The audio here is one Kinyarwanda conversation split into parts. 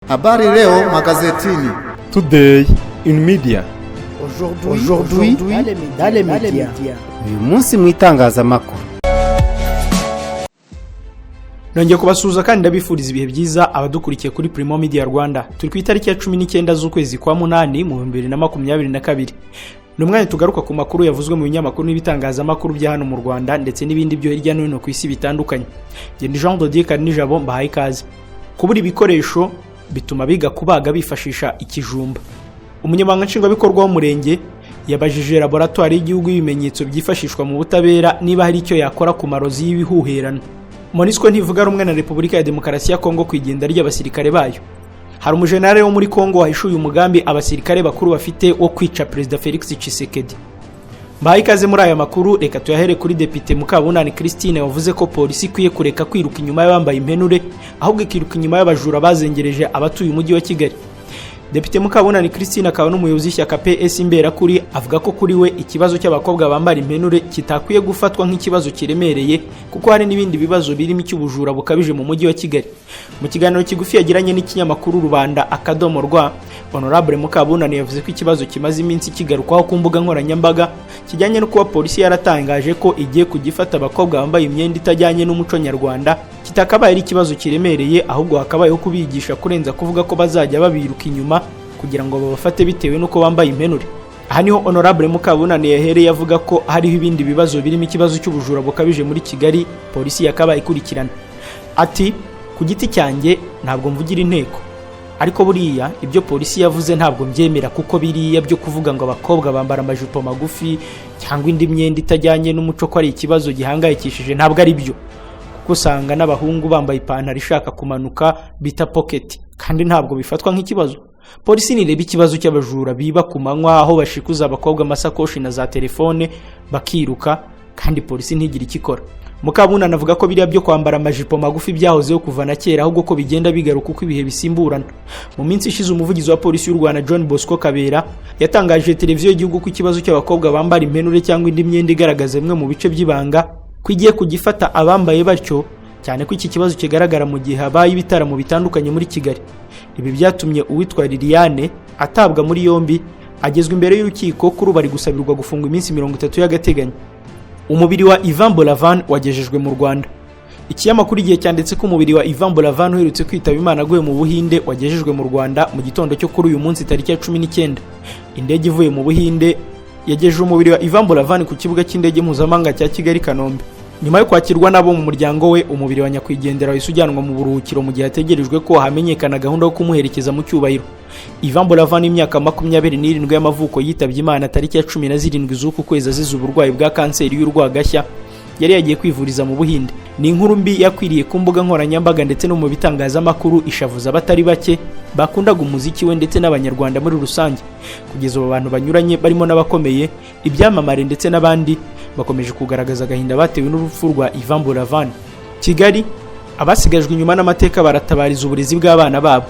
Habari leo magazetini. Today in media. Aujourd'hui dans les médias. Uyu munsi mu itangazamakuru. Nongeye kubasuhuza kandi ndabifuriza ibihe byiza abadukurikiye kuri Primo Media Rwanda. Turi ku itariki ya 19 z'ukwezi kwa 8 mu 2022. Ni umwanya tugaruka ku makuru yavuzwe mu binyamakuru n'ibitangazamakuru bya hano mu Rwanda ndetse n'ibindi byo hirya no hino ku isi bitandukanye. Ndi Jean Dodier Karinijabo mbahaye ikaze. Kubura ibikoresho bituma biga kubaga bifashisha ikijumba. Umunyamabanga nshingwabikorwa w'umurenge yabajije laboratoire y'igihugu y'ibimenyetso byifashishwa mu butabera niba hari icyo yakora ku marozi y'ibihuherano. Monisco ntivuga rumwe na Repubulika ya Demokarasi ya Kongo kwigenda ry'abasirikare bayo. Hari umujenerali wo muri Kongo wahishuye umugambi abasirikare bakuru bafite wo kwica Perezida Felix Tshisekedi. Mbahaye ikaze muri aya makuru, reka tuyahere kuri Depite Mukabunani Christine wavuze ko polisi ikwiye kureka kwiruka inyuma y'abambaye impenure ahubwo ikiruka inyuma y'abajura bazengereje abatuye umujyi wa Kigali. Depite Mukabunani Christine akaba n'umuyobozi w'ishyaka PS Imberakuri avuga ko kuri we ikibazo cy'abakobwa bambara impenure kitakwiye gufatwa nk'ikibazo kiremereye kuko hari n'ibindi bibazo birimo icy'ubujura bukabije mu mujyi wa Kigali. Mu kiganiro kigufi yagiranye n'ikinyamakuru Rubanda Akadomo Rwa, Honorable Mukabunani yavuze ko ikibazo kimaze iminsi kigarukwaho ku mbuga nkoranyambaga kijyanye no kuba polisi yaratangaje ko igiye kugifata abakobwa bambaye imyenda itajyanye n'umuco nyarwanda, kitakabaye ari ikibazo kiremereye ahubwo hakabayeho kubigisha kurenza kuvuga ko bazajya babiruka inyuma kugira ngo babafate bitewe nuko bambaye impenure. Aha niho Honorable Mukabunani yahereye avuga ko hariho ibindi bibazo birimo ikibazo cy'ubujura bukabije muri Kigali polisi yakabaye ikurikirana. Ati ku giti cyanjye ntabwo mvugira inteko, ariko buriya ibyo polisi yavuze ntabwo mbyemera kuko biriya byo kuvuga ngo abakobwa bambara amajipo magufi cyangwa indi myenda itajyanye n'umuco ko ari ikibazo gihangayikishije ntabwo ari byo, kuko usanga n'abahungu bambaye ipantaro ishaka kumanuka bita pocket kandi ntabwo bifatwa nk'ikibazo. Polisi nireba ikibazo cy'abajura biba ku manywa aho bashikuza abakobwa amasakoshi na za telefone bakiruka kandi polisi ntigira ikikora. Mukabunani avuga ko biriya byo kwambara amajipo magufi byahozeho kuva na kera ahubwo ko bigenda bigaruka uko ibihe bisimburana. Mu minsi ishize umuvugizi wa polisi y'u Rwanda John Bosco Kabera yatangaje televiziyo y'igihugu ko ikibazo cy'abakobwa bambara impenure cyangwa indi myenda igaragaza bimwe mu bice by'ibanga kwigiye kugifata abambaye batyo, cyane ko iki kibazo kigaragara mu gihe habaye ibitaramo bitandukanye muri Kigali. Ibi byatumye uwitwa Liliane atabwa muri yombi agezwe imbere y'urukiko kuri bari gusabirwa gufungwa iminsi 30 y'agateganyo. Umubiri wa Ivan Bolavin wagejejwe mu Rwanda. Ikinyamakuru igihe cyanditse ko umubiri wa Ivan Bolavin uherutse kwitaba Imana aguye mu Buhinde wagejejwe mu Rwanda mu gitondo cyo kuri uyu munsi tariki ya 19. Indege ivuye mu Buhinde yagejeje umubiri wa Ivan Bolavin ku kibuga cy'indege mpuzamahanga cya Kigali Kanombe. Nyuma yo kwakirwa nabo mu muryango we, umubiri wa nyakwigendera wisujyanwa mu buruhukiro mu gihe hategerejwe ko hamenyekana gahunda yo kumuherekeza mu cyubahiro. Ivan Bolavin imyaka 27 y'amavuko yitabye Imana tariki ya 17 z'uku kwezi azize uburwayi bwa kanseri y'urwagashya yari yagiye kwivuriza mu Buhinde. Ni inkuru mbi yakwiriye ku mbuga nkoranyambaga ndetse no mu bitangazamakuru ishavuza abatari bake bakundaga umuziki we ndetse n'abanyarwanda muri rusange. Kugeza ubu abantu banyuranye barimo n'abakomeye, ibyamamare ndetse n'abandi bakomeje kugaragaza agahinda batewe n'urupfu rwa Ivan Bolavin. Kigali, abasigajwe inyuma n'amateka baratabariza uburezi bw'abana babo.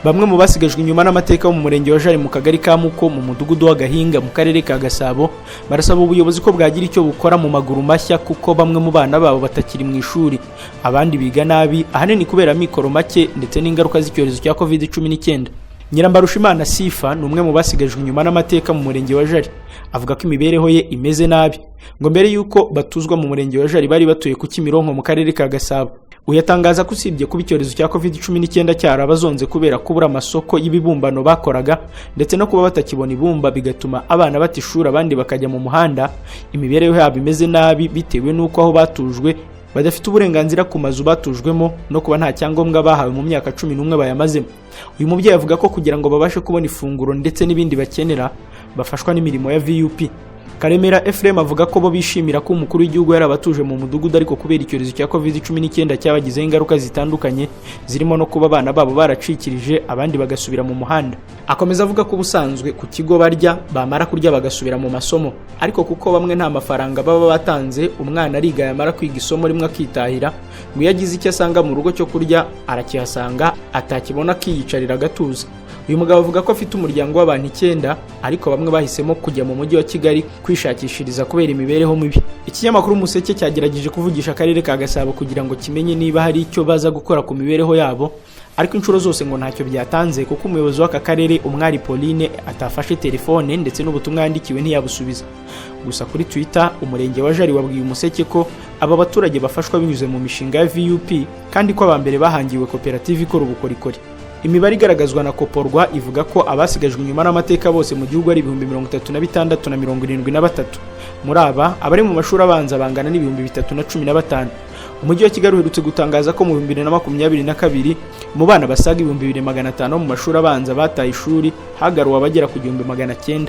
Bamwe mu basigajwe inyuma n'amateka mu murenge wa Jari mu kagari ka Muko mu mudugudu wa Gahinga mu karere ka Gasabo barasaba ubuyobozi ko bwagira icyo bukora mu maguru mashya kuko bamwe mu bana babo batakiri mu ishuri, abandi biga nabi ahanini kubera mikoro make ndetse n'ingaruka z'icyorezo cya COVID-19. Nyirambarushimana Sifa ni umwe mu basigajwe inyuma n'amateka mu murenge wa Jari. Avuga ko imibereho ye imeze nabi ngo mbere yuko batuzwa mu murenge wa Jari bari batuye ku Kimironko mu karere ka Gasabo. Uyatangaza ko usibye kuba icyorezo cya COVID-19 cyarabazonze kubera kubura amasoko y'ibibumbano bakoraga ndetse no kuba batakibona ibumba bigatuma abana batishura abandi bakajya mu muhanda, imibereho yabo imeze nabi bitewe n'uko aho batujwe badafite uburenganzira ku mazu batujwemo no kuba nta cyangombwa bahawe mu myaka 11 bayamazemo. Uyu mubyeyi avuga ko kugira ngo babashe kubona ifunguro ndetse n'ibindi bakenera bafashwa n'imirimo ya VUP. Karemera Ephraim avuga ko bo bishimira ko umukuru w'igihugu yarabatuje mu mudugudu ariko kubera icyorezo cya COVID-19 cyabagizeho ingaruka zitandukanye zirimo no kuba abana babo baracikirije abandi bagasubira mu muhanda. Akomeza avuga ko ubusanzwe ku kigo barya bamara kurya bagasubira mu masomo, ariko kuko bamwe nta mafaranga baba batanze umwana ariga yamara kwiga isomo rimwe akitahira, ngo yagize icyo asanga mu rugo cyo kurya arakihasanga atakibona akiyicarira agatuza. Uyu mugabo avuga ko afite umuryango w'abantu 9 ariko bamwe bahisemo kujya mu mujyi wa Kigali kwishakishiriza kubera imibereho mibi. Ikinyamakuru Umuseke cyagerageje kuvugisha akarere ka Gasabo kugira ngo kimenye niba hari icyo baza gukora ku mibereho yabo, ariko inshuro zose ngo ntacyo byatanze kuko umuyobozi w'aka karere Umwari Pauline atafashe telefone ndetse n'ubutumwa yandikiwe ntiyabusubiza. Gusa kuri Twitter umurenge wa Jari wabwiye Umuseke ko aba baturage bafashwa binyuze mu mishinga ya VUP kandi ko abambere bahangiwe koperative ikora ubukorikori. Imibare igaragazwa na Koporwa ivuga ko abasigajwe inyuma n'amateka bose mu gihugu ari 36,073. Muri aba abari mu mashuri abanza bangana n'315. Umujyi wa Kigali uherutse gutangaza ko mu 2022 mu bana basaga 2,500 mu mashuri abanza bataye ishuri hagaruwe abagera ku 1,900.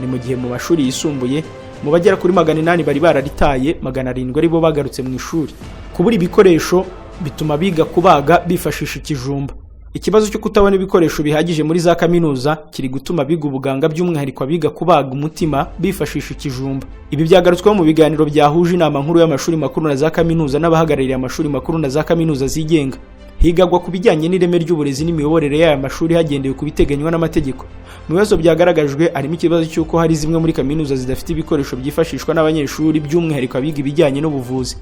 Ni mu gihe mu mashuri yisumbuye mu bagera kuri 800 bari bararitaye 700 ari bo bagarutse mu ishuri. Kubura ibikoresho bituma biga kubaga bifashisha ikijumba. Ikibazo cyo kutabona ibikoresho bihagije muri za kaminuza kiri gutuma biga ubuganga by'umwihariko biga kubaga umutima bifashisha ikijumba. Ibi byagarutsweho mu biganiro byahuje inama nkuru y'amashuri makuru na za kaminuza n'abahagarariye amashuri makuru na za kaminuza zigenga. Higagwa ku bijyanye n'ireme ry'uburezi n'imiyoborere y'aya mashuri hagendewe ku biteganywa n'amategeko. Mu bibazo byagaragajwe harimo ikibazo cy'uko hari zimwe muri kaminuza zidafite ibikoresho byifashishwa n'abanyeshuri by'umwihariko abiga ibijyanye n'ubuvuzi.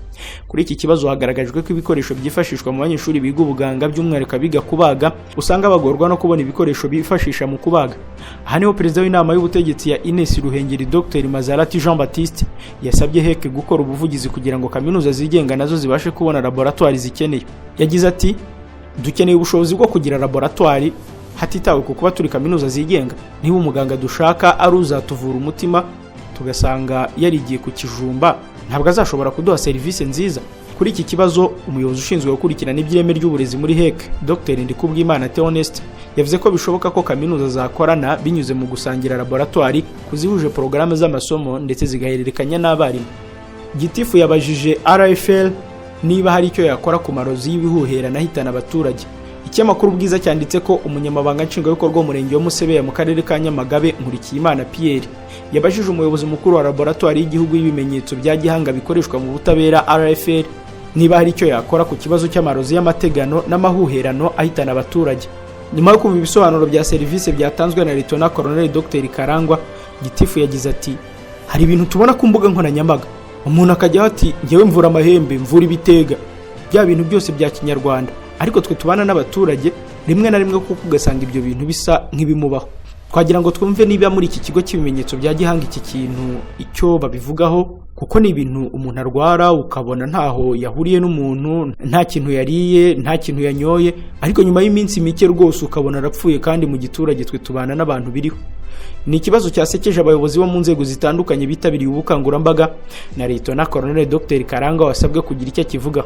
Kuri iki kibazo hagaragajwe ko ibikoresho byifashishwa mu banyeshuri biga ubuganga by'umwihariko abiga kubaga usanga bagorwa no kubona ibikoresho bifashisha mu kubaga. Aha niho perezida w'inama y'ubutegetsi ya Ines Ruhengeri Dr Mazarati Jean Baptiste yasabye HEC gukora ubuvugizi kugira ngo kaminuza zigenga nazo zibashe kubona laboratoire zikeneye. Yagize ati dukeneye ubushobozi bwo kugira laboratoire hatitawe ku kuba turi kaminuza zigenga. Niba umuganga dushaka ari uzatuvura umutima tugasanga yarigiye ku kijumba ntabwo azashobora kuduha serivisi nziza. Kuri iki kibazo umuyobozi ushinzwe gukurikirana iby'ireme ry'uburezi muri HEC Dr Ndikubwimana Theoneste yavuze ko bishoboka ko kaminuza zakorana binyuze mu gusangira laboratoire kuzihuje porogaramu z'amasomo ndetse zigahererekanya n'abarimu. Gitifu yabajije RFL niba hari icyo yakora ku marozi y'ibihuhera nahitana abaturage. Ikinyamakuru Bwiza cyanditse ko umunyamabanga nshingwabikorwa w'umurenge wa Musebeya mu karere ka Nyamagabe Nkurikiyimana Pierre yabajije umuyobozi mukuru wa laboratoire y'igihugu y'ibimenyetso bya gihanga bikoreshwa mu butabera RFL niba hari icyo yakora ku kibazo cy'amarozi y'amategano n'amahuherano ahitana abaturage. Nyuma yo kumva ibisobanuro bya serivisi byatanzwe na Lieutenant Colonel Dr Karangwa, Gitifu yagize ati hari ibintu tubona ku mbuga nkoranyambaga umuntu akajya ati ngewe mvura amahembe mvura ibitega bya bintu byose bya kinyarwanda, ariko twe tubana n'abaturage rimwe na rimwe kuko ugasanga ibyo bintu bisa nk'ibimubaho. Twagira ngo twumve niba muri iki kigo cy'ibimenyetso bya gihanga iki kintu icyo babivugaho, kuko ni ibintu umuntu arwara ukabona ntaho yahuriye n'umuntu, nta kintu yariye, nta kintu yanyoye, ariko nyuma y'iminsi mike rwose ukabona arapfuye kandi mu giturage twe tubana n'abantu biriho. Ni ikibazo cyasekeje abayobozi bo mu nzego zitandukanye bitabiriye ubukangurambaga na Lieutenant Colonel Dr Karangwa wasabwe kugira icyo kivuga.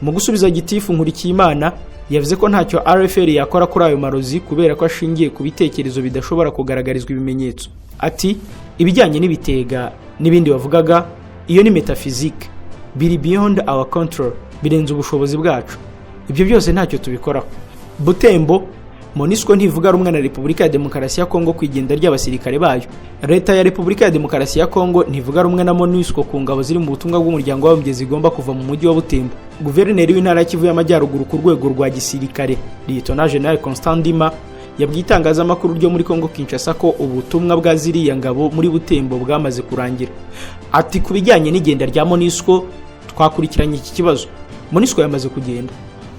Mu gusubiza Gitifu Nkurikiyimana yavuze ko ntacyo RFL yakora kuri ayo marozi kubera ko ashingiye ku bitekerezo bidashobora kugaragarizwa ibimenyetso. Ati ibijyanye n'ibitega n'ibindi bavugaga iyo ni metaphysique, biri beyond our control, birenze ubushobozi bwacu. Ibyo byose ntacyo tubikoraho. Butembo MONUSCO ntivuga rumwe na Repubulika ya Demokarasi ya Kongo kwigenda ry'abasirikare bayo. Leta ya Repubulika ya Demokarasi ya Kongo ntivuga rumwe na MONUSCO ku ngabo ziri mu butumwa bw'umuryango w'abimbye zigomba kuva mu mujyi wa Butembo. Guverineri w'intara Kivu y'Amajyaruguru ku rwego rwa gisirikare Lieutenant General Constant Ndima yabwiye itangazamakuru ryo muri Kongo Kinshasa ko ubutumwa bwa ziriya ngabo muri Butembo bwamaze kurangira. Ati ku bijyanye n'igenda rya MONUSCO twakurikiranye iki kibazo. MONUSCO yamaze kugenda.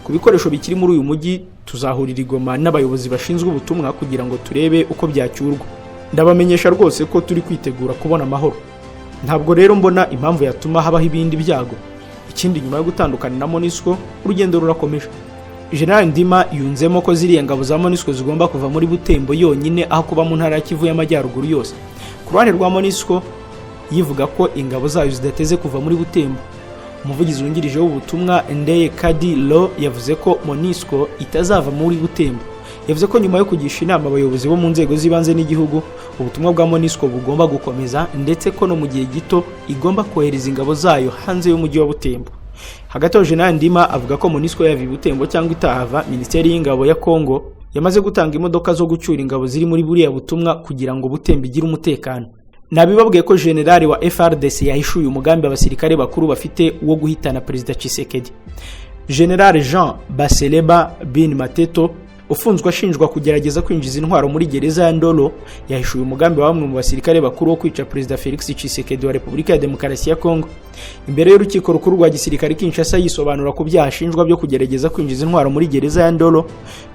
Ku bikoresho bikiri muri uyu mujyi tuzahurira Igoma n'abayobozi bashinzwe ubutumwa kugira ngo turebe uko byacyurwa. Ndabamenyesha rwose ko turi kwitegura kubona amahoro. Ntabwo rero mbona impamvu yatuma habaho ibindi byago. Ikindi nyuma yo gutandukana na MONUSCO urugendo rurakomeje. General Ndima yunzemo ko ziriya ngabo za MONUSCO zigomba kuva muri Butembo yonyine aho kuba mu ntara ya Kivu y'Amajyaruguru yose. Ku ruhande rwa MONUSCO yivuga ko ingabo zayo zidateze kuva muri Butembo. Umuvugizi wungirije w'ubutumwa Ndeye Kadi Lo yavuze ko MONUSCO itazava muri Butembo. Yavuze ko nyuma yo kugisha inama abayobozi bo mu nzego z'ibanze n'igihugu ubutumwa bwa MONUSCO bugomba gukomeza ndetse ko no mu gihe gito igomba kohereza ingabo zayo hanze y'umujyi wa Butembo. Hagati aho General Ndima avuga ko MONUSCO yavi Butembo cyangwa itahava, Minisiteri y'Ingabo ya Kongo yamaze gutanga imodoka zo gucyura ingabo ziri muri buriya butumwa kugira ngo Butembo igire umutekano. Nabibabwiye ko General wa FRDC yahishuye umugambi abasirikare bakuru bafite wo guhitana Perezida Tshisekedi. General Jean Baseleba Bin Mateto ufunzwe ashinjwa kugerageza kwinjiza intwaro muri gereza ya Ndolo yahishuye umugambi wa bamwe mu basirikare bakuru wo kwica Perezida Felix Tshisekedi wa Repubulika ya Demokarasi ya Kongo. Imbere y'urukiko rukuru rwa gisirikare Kinshasa yisobanura ku byaha ashinjwa byo kugerageza kwinjiza intwaro muri gereza ya Ndolo,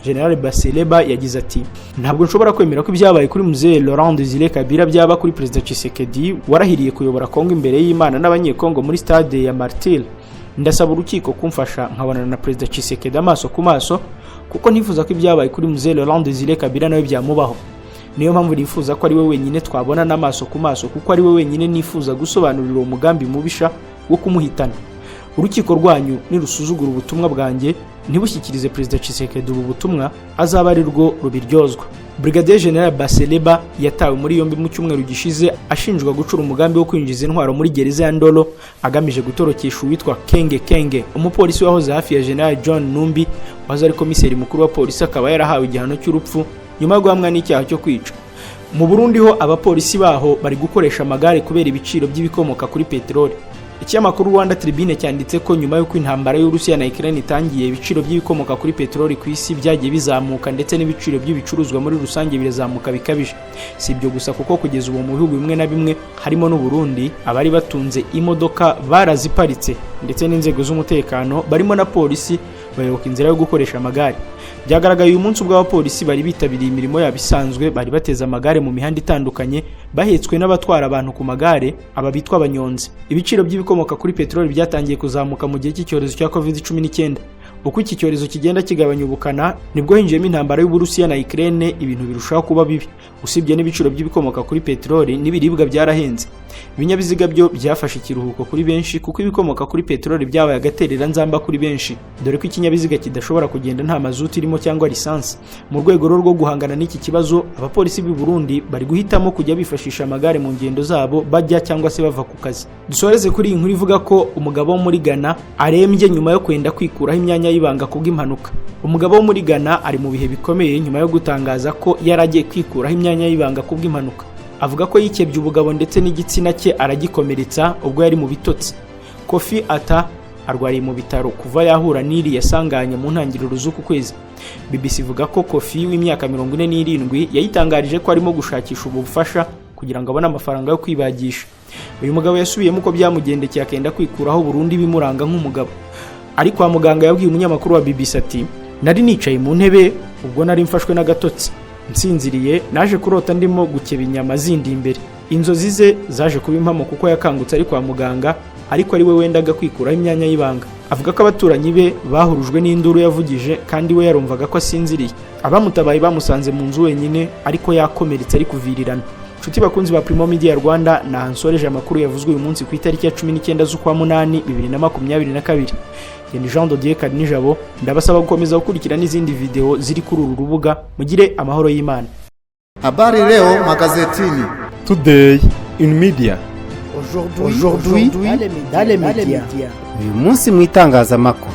General Baseleba yagize ati: "Ntabwo nshobora kwemera ko ibyabaye kuri Mzee Laurent Desire Kabila byaba kuri Perezida Tshisekedi warahiriye kuyobora Kongo imbere y'Imana n'abanyekongo muri stade ya Martyr. Ndasaba urukiko kumfasha nkabonana na Perezida Tshisekedi amaso ku maso kuko ntifuza ko ibyabaye kuri Mzee Laurent Desire Kabila nawe byamubaho. Niyo mpamvu nifuza ko ari we wenyine twabona n'amaso ku maso kuko ari we wenyine nifuza gusobanurira umugambi mubisha wo kumuhitana. Urukiko rwanyu nirusuzugura ubutumwa bwanjye ntibushyikirize Perezida Tshisekedi ubu butumwa azaba ari rwo rubiryozwa." Brigadier General Baseleba yatawe muri yombi mu cyumweru gishize ashinjwa gucura umugambi wo kwinjiza intwaro muri gereza ya Ndolo agamije gutorokesha uwitwa Kenge Kenge, umupolisi wahoze hafi ya General John Numbi wahoze ari komiseri mukuru wa polisi, akaba yarahawe igihano cy'urupfu nyuma yo guhamwa n'icyaha cyo kwica. Mu Burundi ho abapolisi baho bari gukoresha amagare kubera ibiciro by'ibikomoka kuri peteroli. Ikinyamakuru Rwanda Tribune cyanditse ko nyuma y'uko intambara y'Urusiya na Ukraine itangiye, ibiciro by'ibikomoka kuri peteroli ku isi byagiye bizamuka ndetse n'ibiciro by'ibicuruzwa muri rusange birazamuka bikabije. Si ibyo gusa kuko kugeza ubu mu bihugu bimwe na bimwe harimo n'u Burundi abari batunze imodoka baraziparitse ndetse n'inzego z'umutekano barimo na polisi bayoboka inzira yo gukoresha amagare. Byagaragaye uyu munsi ubwo abapolisi bari bitabiriye imirimo yabo isanzwe, bari bateze amagare mu mihanda itandukanye bahetswe n'abatwara abantu ku magare, aba bitwa abanyonzi. Ibiciro by'ibikomoka kuri peteroli byatangiye kuzamuka mu gihe cy'icyorezo cya COVID-19. Uko iki cyorezo kigenda kigabanya ubukana nibwo hinjiyemo intambara y'Uburusiya na Ukraine, ibintu birushaho kuba bibi. Usibye n'ibiciro by'ibikomoka kuri peteroli n'ibiribwa byarahenze. Ibinyabiziga byo byafashe ikiruhuko kuri benshi kuko ibikomoka kuri peteroli byabaye agaterera nzamba kuri benshi, dore ko ikinyabiziga kidashobora kugenda nta mazuti irimo cyangwa lisansi. Mu rwego rwo guhangana n'iki kibazo, abapolisi b'u Burundi bari guhitamo kujya bifashisha amagare mu ngendo zabo bajya cyangwa se bava ku kazi. Dusoreze kuri iyi nkuru ivuga ko umugabo wo muri Ghana arembye nyuma yo kwenda kwikuraho imyanya y'ibanga kubw'impanuka. Umugabo wo muri Ghana ari mu bihe bikomeye nyuma yo gutangaza ko yaragiye kwikuraho imyanya y'ibanga kubw'impanuka. Avuga ko yikebye ubugabo ndetse n'igitsina cye aragikomeretsa ubwo yari mu bitotsi. Kofi Ata arwariye mu bitaro kuva yahura n'iri yasanganye mu ntangiriro z'uku kwezi. BBC ivuga ko Kofi w'imyaka 47 yayitangarije ko arimo gushakisha ubufasha kugira ngo abone amafaranga yo kwibagisha. Uyu mugabo yasubiyemo ko byamugendekeye akenda kwikuraho Burundi bimuranga nk'umugabo. Ari kwa muganga yabwiye umunyamakuru wa BBC ati: "Nari nicaye mu ntebe ubwo nari mfashwe n'agatotsi. Nsinziriye naje kurota ndimo gukeba inyama zindi imbere. Inzozi ze zaje kuba impamo kuko yakangutse ari kwa muganga, ariko ari we wendaga kwikuraho imyanya y'ibanga." Avuga ko abaturanyi be bahurujwe n'induru yavugije kandi we yarumvaga ko asinziriye. Abamutabaye bamusanze mu nzu wenyine ariko yakomeretse ari kuvirirana. Nshuti bakunzi ba Primo Media Rwanda, nahansoreje amakuru yavuzwe uyu munsi ku itariki ya 19 z'ukwa 8 2022. Ni Jean de Dieu Karinijabo, ndabasaba gukomeza gukurikira n'izindi video ziri kuri uru rubuga. Mugire amahoro y'Imana. Habari leo magazetini. Today in media. Aujourd'hui dans les médias. Uyu munsi mu itangazamakuru.